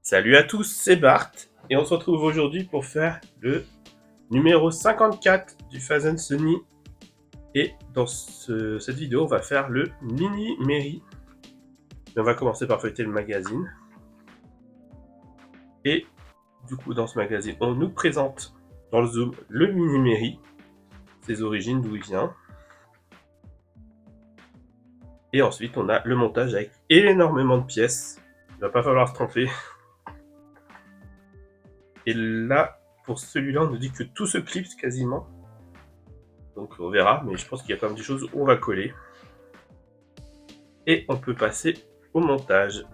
Salut à tous, c'est Bart et on se retrouve aujourd'hui pour faire le numéro 54 du Phase Sony. Et dans cette vidéo, on va faire le mini-mairie. On va commencer par feuilleter le magazine. Et du coup, dans ce magazine, on nous présente dans le zoom le mini-mairie, ses origines, d'où il vient. Et ensuite, on a le montage avec énormément de pièces. Il va pas falloir se tromper. Et là, pour celui-là, on nous dit que tout se clipse quasiment. Donc on verra, mais je pense qu'il y a quand même des choses où on va coller. Et on peut passer au montage.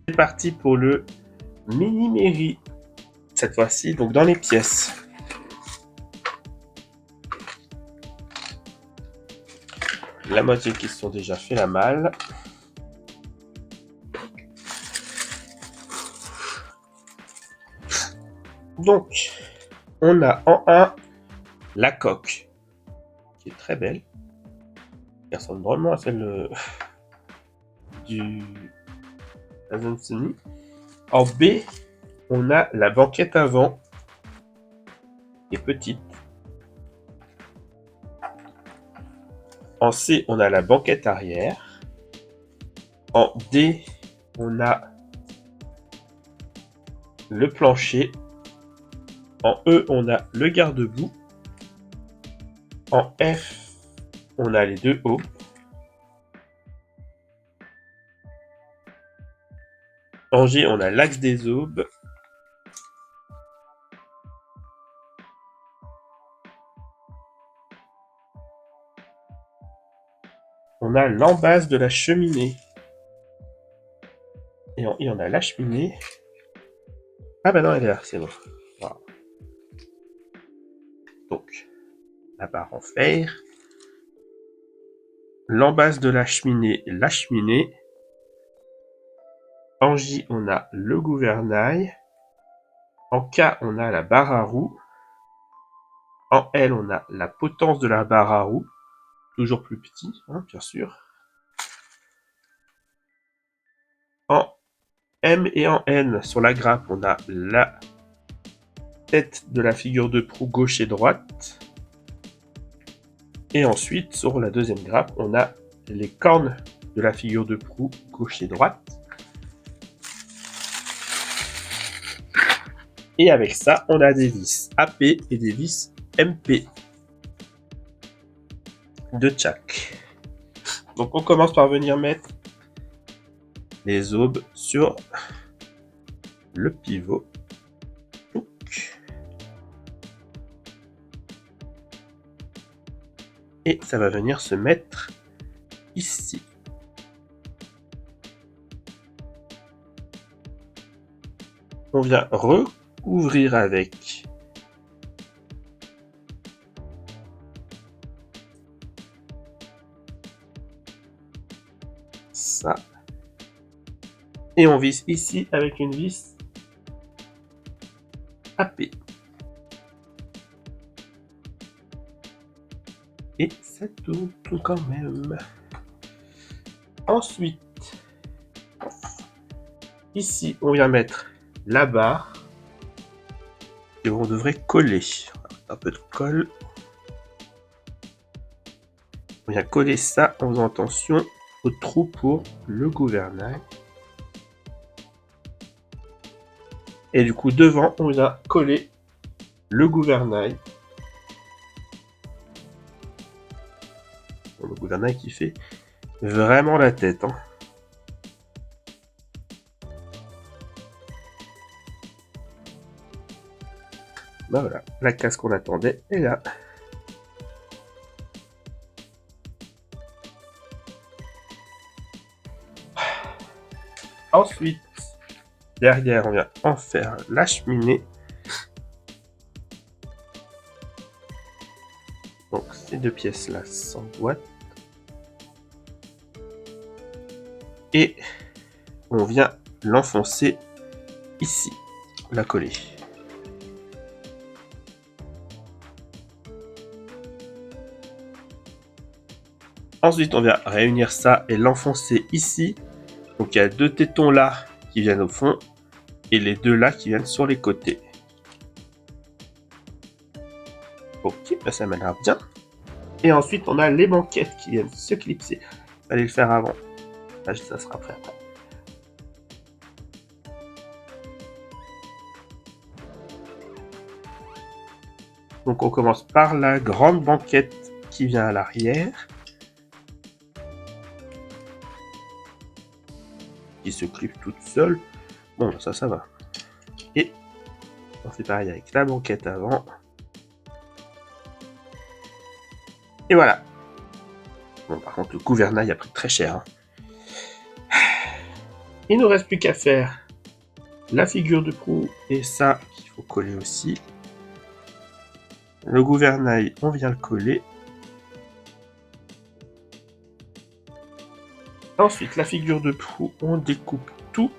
C'est parti pour le mini-mairie. Cette fois-ci, donc dans les pièces. La moitié qui se sont déjà fait la malle. Donc, on a en 1 la coque, qui est très belle. Elle ressemble drôlement à celle du Sony. En B, on a la banquette avant, qui est petite. En C, on a la banquette arrière. En D, on a le plancher. En E, on a le garde-boue. En F, on a les deux hauts. En G, on a l'axe des aubes. On a l'embase de la cheminée. Et en I, on a la cheminée. Ah bah non, elle est là, c'est bon. Voilà. Donc, la barre en fer. L'embase de la cheminée, la cheminée. En J, on a le gouvernail. En K, on a la barre à roue. En L, on a la potence de la barre à roue. Toujours plus petit, hein, bien sûr. En M et en N, sur la grappe, on a la tête de la figure de proue gauche et droite. Et ensuite, sur la deuxième grappe, on a les cornes de la figure de proue gauche et droite. Et avec ça, on a des vis AP et des vis MP de chaque. Donc on commence par venir mettre les aubes sur le pivot. Et ça va venir se mettre ici. On vient recouvrir avec ça. Et on visse ici avec une vis AP. Et ça tourne tout quand même. Ensuite, ici, on vient mettre la barre. Et on devrait coller. Un peu de colle. On vient coller ça en faisant attention au trou pour le gouvernail. Et du coup, devant, on vient coller le gouvernail. Le gouvernail qui fait vraiment la tête. Hein. Ben voilà, la case qu'on attendait est là. Ensuite, derrière, on vient en faire la cheminée. Donc ces deux pièces-là s'emboîtent. Et on vient l'enfoncer ici, la coller. Ensuite, on vient réunir ça et l'enfoncer ici. Donc il y a 2 tétons là qui viennent au fond et les 2 là qui viennent sur les côtés. Ok, bah ça m'a l'air bien. Et ensuite, on a les banquettes qui viennent se clipser. Fallait le faire avant. Là, ça sera prêt après. Donc on commence par la grande banquette qui vient à l'arrière. Qui se clip toute seule. Bon, ça va. Et on fait pareil avec la banquette avant. Et voilà. Bon, par contre, le gouvernail a pris très cher. Hein. Il nous reste plus qu'à faire la figure de proue et ça qu'il faut coller aussi. Le gouvernail, on vient le coller. Ensuite, la figure de proue, on découpe tout.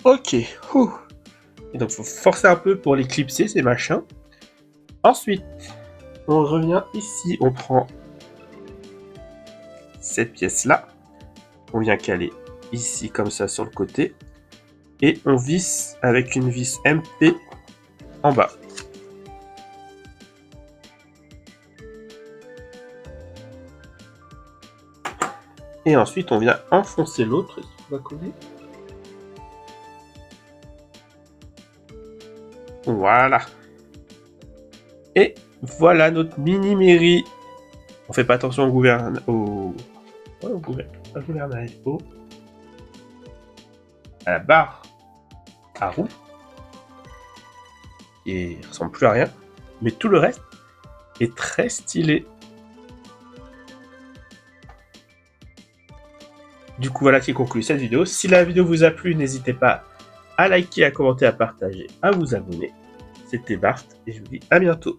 Ok. Et donc, faut forcer un peu pour les clipser, ces machins. Ensuite, on revient ici, on prend cette pièce-là. On vient caler ici, comme ça, sur le côté. Et on visse avec une vis MP en bas. Et ensuite, on vient enfoncer l'autre. Est-ce qu'on va coller ? Voilà. Et voilà notre mini-mairie. On fait pas attention au gouvernail. À la barre à roue. Et il ressemble plus à rien. Mais tout le reste est très stylé. Du coup, voilà qui conclut cette vidéo. Si la vidéo vous a plu, n'hésitez pas à liker, à commenter, à partager, à vous abonner. C'était Bart et je vous dis à bientôt.